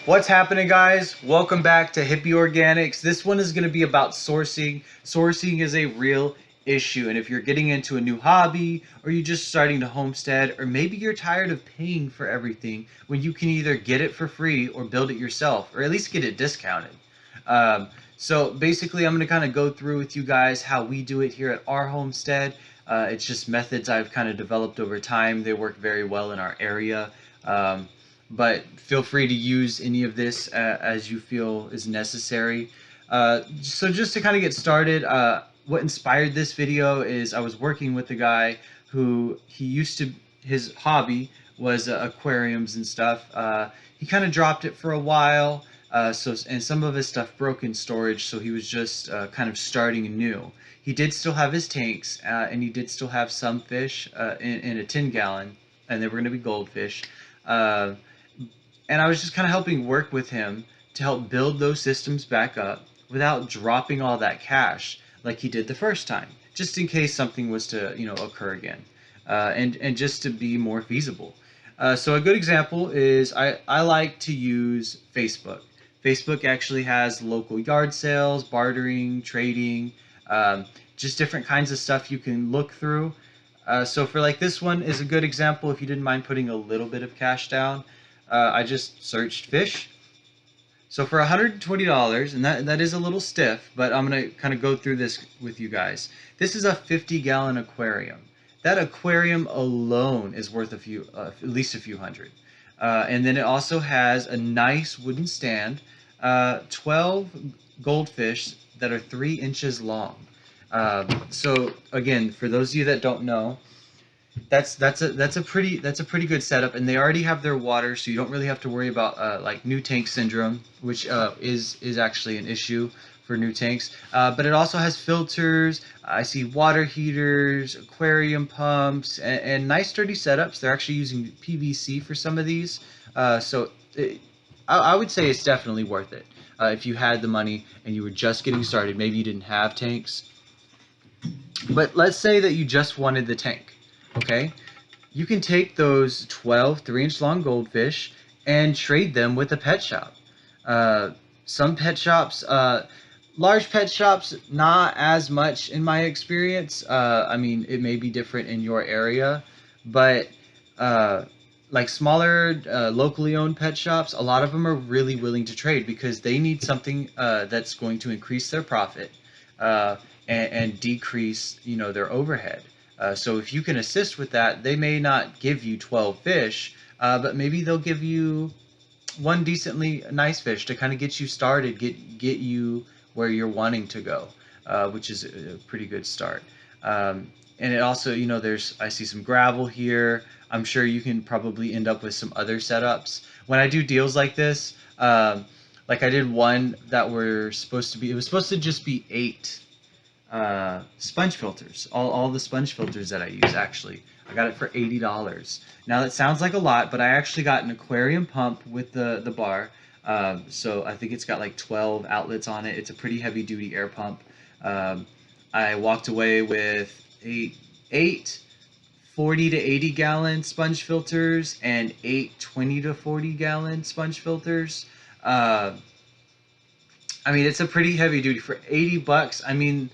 What's happening, guys? Welcome back to Hippie Organics. This one is going to be about sourcing. Sourcing is a real issue, and if you're getting into a new hobby, or you're just starting to homestead, or maybe you're tired of paying for everything when you can either get it for free or build it yourself, or at least get it discounted. So basically, I'm going to kind of go through with you guys how we do it here at our homestead. It's just methods I've kind of developed over time. They work very well in our area. But feel free to use any of this as you feel is necessary. So just to kind of get started, what inspired this video is I was working with a guy who his hobby was aquariums and stuff. He kind of dropped it for a while. And some of his stuff broke in storage, so he was just kind of starting new. He did still have his tanks, and he did still have some fish in a 10-gallon, and they were going to be goldfish. And I was just kind of helping work with him to help build those systems back up without dropping all that cash like he did the first time, just in case something was to occur again, and just to be more feasible. So a good example is I like to use Facebook. Facebook actually has local yard sales, bartering, trading, just different kinds of stuff you can look through. So for like this one is a good example if you didn't mind putting a little bit of cash down. I just searched fish. So for $120, and that is a little stiff, but I'm going to kind of go through this with you guys. This is a 50-gallon aquarium. That aquarium alone is worth at least a few hundred. And then it also has a nice wooden stand, 12 goldfish that are 3 inches long. So again, for those of you that don't know, that's a pretty good setup, and they already have their water, so you don't really have to worry about like new tank syndrome, which is actually an issue for new tanks. But it also has filters. I see water heaters, aquarium pumps, and nice sturdy setups. They're actually using PVC for some of these, I would say it's definitely worth it if you had the money and you were just getting started. Maybe you didn't have tanks, but let's say that you just wanted the tank. Okay, you can take those 12 3-inch long goldfish and trade them with a pet shop. Some pet shops, large pet shops, not as much in my experience. I mean, it may be different in your area, but like smaller, locally owned pet shops, a lot of them are really willing to trade because they need something that's going to increase their profit and decrease, their overhead. So if you can assist with that, they may not give you 12 fish, but maybe they'll give you one decently nice fish to kind of get you started, get you where you're wanting to go, which is a pretty good start. And it also, I see some gravel here. I'm sure you can probably end up with some other setups. When I do deals like this, like I did one that it was supposed to just be 8 sponge filters, all the sponge filters that I use. Actually, I got it for $80. Now that sounds like a lot, but I actually got an aquarium pump with the bar. So I think it's got like 12 outlets on it. It's a pretty heavy duty air pump. I walked away with eight 40 to 80 gallon sponge filters and 8 20 to 40 gallon sponge filters. I mean, it's a pretty heavy duty for $80. I mean,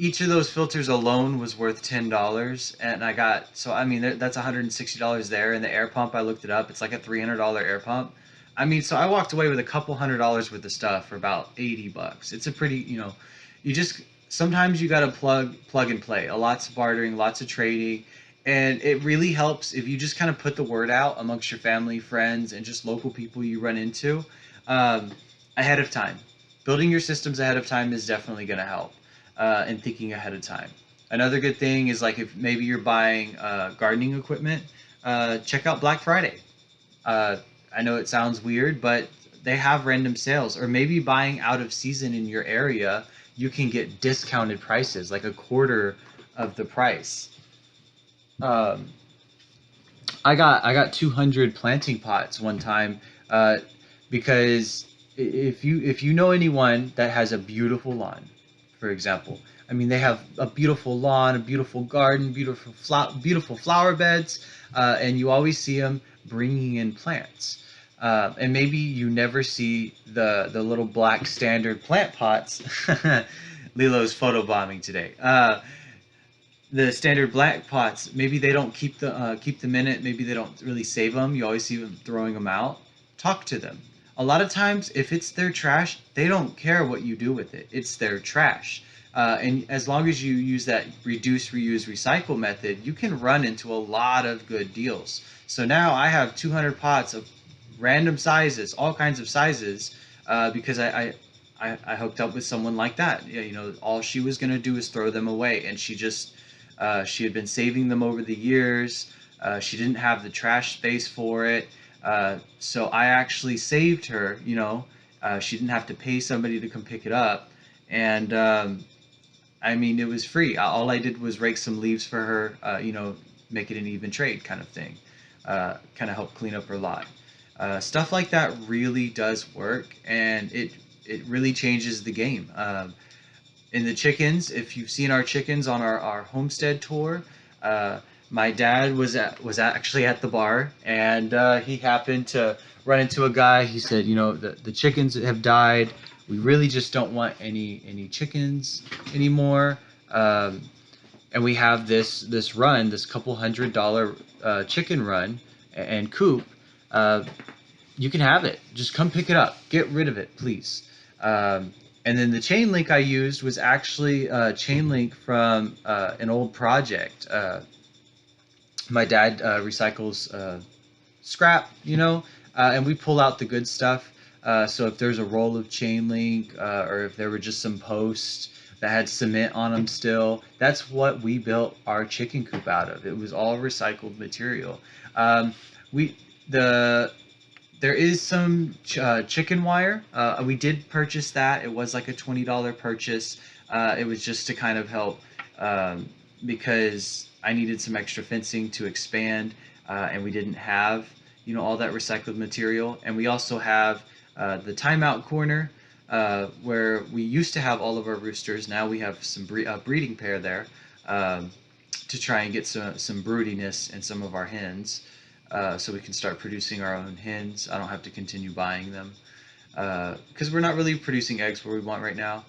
each of those filters alone was worth $10, and I mean, that's $160 there. And the air pump, I looked it up, it's like a $300 air pump. I mean, so I walked away with a couple $100 worth of stuff for about $80. It's a pretty, you just sometimes you got to plug and play. Lots of bartering, lots of trading, and it really helps if you just kind of put the word out amongst your family, friends, and just local people you run into ahead of time. Building your systems ahead of time is definitely going to help. And thinking ahead of time. Another good thing is, like, if maybe you're buying gardening equipment, check out Black Friday. I know it sounds weird, but they have random sales. Or maybe buying out of season in your area, you can get discounted prices, like a quarter of the price. I got 200 planting pots one time because if you know anyone that has a beautiful lawn, for example. I mean, they have a beautiful lawn, a beautiful garden, beautiful flower beds, and you always see them bringing in plants. And maybe you never see the little black standard plant pots. Lilo's photobombing today. The standard black pots, maybe they don't keep them in it. Maybe they don't really save them. You always see them throwing them out. Talk to them. A lot of times, if it's their trash, they don't care what you do with it. It's their trash. And as long as you use that reduce, reuse, recycle method, you can run into a lot of good deals. So now I have 200 pots of random sizes, all kinds of sizes, because I hooked up with someone like that. You know, all she was gonna do is throw them away, and she had been saving them over the years. She didn't have the trash space for it, so I actually saved her. You know, she didn't have to pay somebody to come pick it up, and I mean, it was free. All I did was rake some leaves for her. You know, make it an even trade kind of thing. Kind of help clean up her lot. Stuff like that really does work, and it really changes the game. In the chickens, if you've seen our chickens on our homestead tour, my dad was actually at the bar, and he happened to run into a guy. He said, you know, the chickens have died. We really just don't want any chickens anymore. And we have this run, this couple $100 chicken run and coop. You can have it. Just come pick it up. Get rid of it, please. And then the chain link I used was actually chain link from an old project. My dad recycles scrap, you know, and we pull out the good stuff. So if there's a roll of chain link, or if there were just some posts that had cement on them still, that's what we built our chicken coop out of. It was all recycled material. We the There is some chicken wire. We did purchase that. It was like a $20 purchase. It was just to kind of help, because I needed some extra fencing to expand, and we didn't have, you know, all that recycled material. And we also have the timeout corner, where we used to have all of our roosters. Now we have some breeding pair there, to try and get some broodiness in some of our hens. So we can start producing our own hens. I don't have to continue buying them, because we're not really producing eggs where we want right now.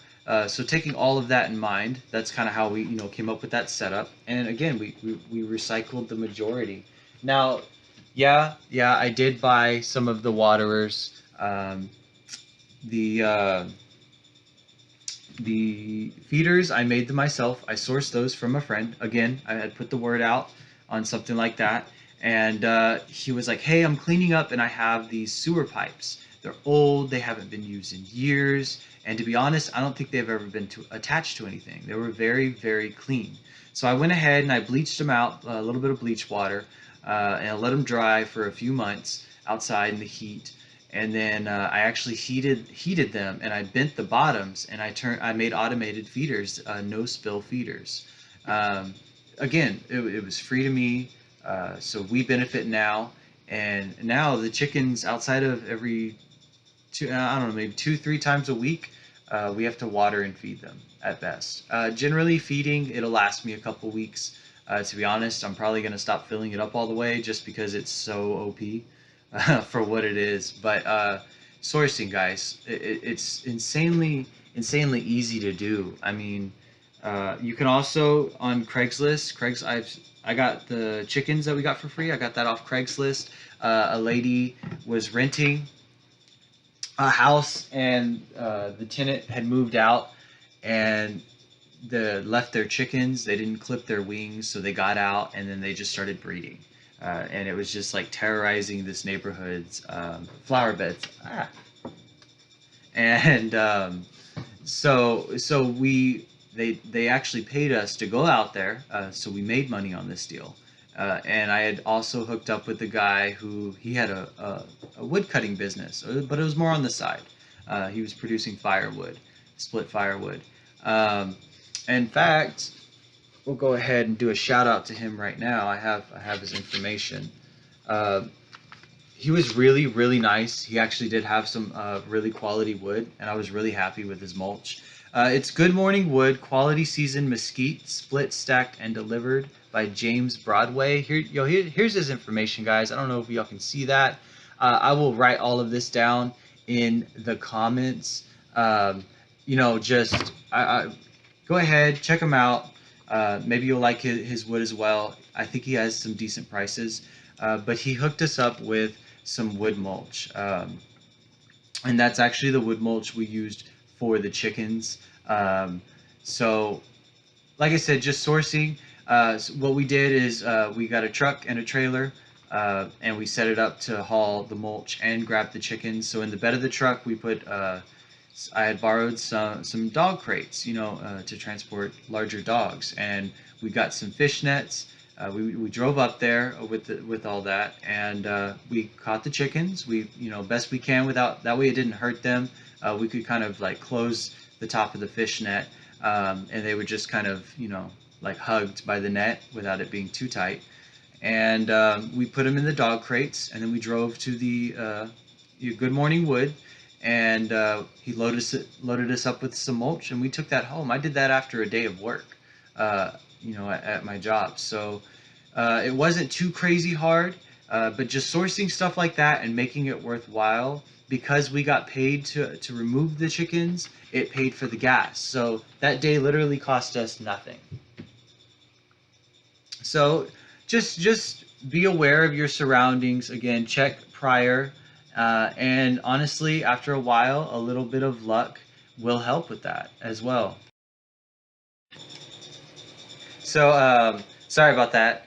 So taking all of that in mind, that's kind of how we, you know, came up with that setup. And again, we recycled the majority. Now, yeah, I did buy some of the waterers. The feeders, I made them myself. I sourced those from a friend. Again, I had put the word out on something like that. And he was like, hey, I'm cleaning up and I have these sewer pipes. They're old, they haven't been used in years. And to be honest, I don't think they've ever been attached to anything. They were very, very clean. So I went ahead and I bleached them out, a little bit of bleach water, and I let them dry for a few months outside in the heat. And then I actually heated them, and I bent the bottoms, and I made automated feeders, no spill feeders. Again, it was free to me. So we benefit now, and now the chickens, outside of every I don't know, maybe 2-3 times a week, we have to water and feed them at best. Generally feeding, it'll last me a couple weeks. To be honest, I'm probably going to stop filling it up all the way just because it's so OP for what it is. But sourcing, guys, it's insanely easy to do. I mean, you can also on Craigslist. I got the chickens that we got for free. I got that off Craigslist. A lady was renting a house, and the tenant had moved out, and left their chickens. They didn't clip their wings, so they got out, and then they just started breeding. And it was just like terrorizing this neighborhood's flower beds. And so they actually paid us to go out there, so we made money on this deal. And I had also hooked up with a guy who he had a wood cutting business, but it was more on the side. He was producing firewood, split firewood. In fact, we'll go ahead and do a shout out to him right now. I have his information. He was really nice. He actually did have some really quality wood, and I was really happy with his mulch. It's Good Morning Wood, quality seasoned mesquite, split, stacked, and delivered by James Broadway. Here's his information, guys. I don't know if y'all can see that. I will write all of this down in the comments. Just go ahead, check him out. Maybe you'll like his wood as well. I think he has some decent prices. But he hooked us up with some wood mulch. And that's actually the wood mulch we used for the chickens. So like I said, just sourcing. So what we did is we got a truck and a trailer, and we set it up to haul the mulch and grab the chickens. So in the bed of the truck, we put. I had borrowed some dog crates, to transport larger dogs, and we got some fish nets. We drove up there with all that, and we caught the chickens. We best we can without that way it didn't hurt them. We could kind of like close the top of the fish net, and they were just kind of like hugged by the net without it being too tight. And we put them in the dog crates, and then we drove to the Good Morning Wood, and he loaded us up with some mulch, and we took that home. I did that after a day of work, at my job. So it wasn't too crazy hard, but just sourcing stuff like that and making it worthwhile, because we got paid to remove the chickens, it paid for the gas. So that day literally cost us nothing. So just be aware of your surroundings. Again, check prior, and honestly, after a while, a little bit of luck will help with that as well. So sorry about that.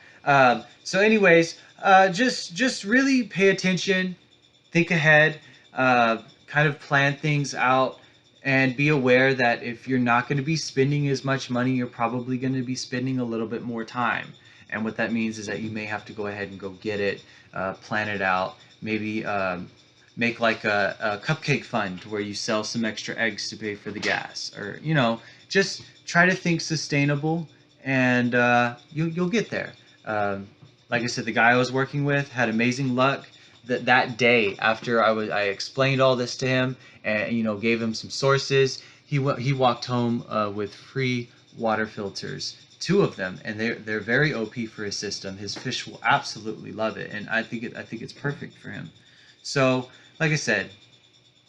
So anyways, just really pay attention, think ahead, kind of plan things out, and be aware that if you're not going to be spending as much money, you're probably going to be spending a little bit more time. And what that means is that you may have to go ahead and go get it, plan it out, maybe make like a cupcake fund where you sell some extra eggs to pay for the gas, or just try to think sustainable, and you'll get there. Like I said, the guy I was working with had amazing luck. That day after I explained all this to him, and gave him some sources, he walked home with free water filters, two of them, and they're very OP for his system. His fish will absolutely love it, and I think it's perfect for him. So like I said,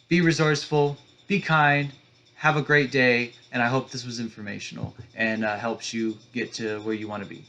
be resourceful, be kind, have a great day, and I hope this was informational and helps you get to where you want to be.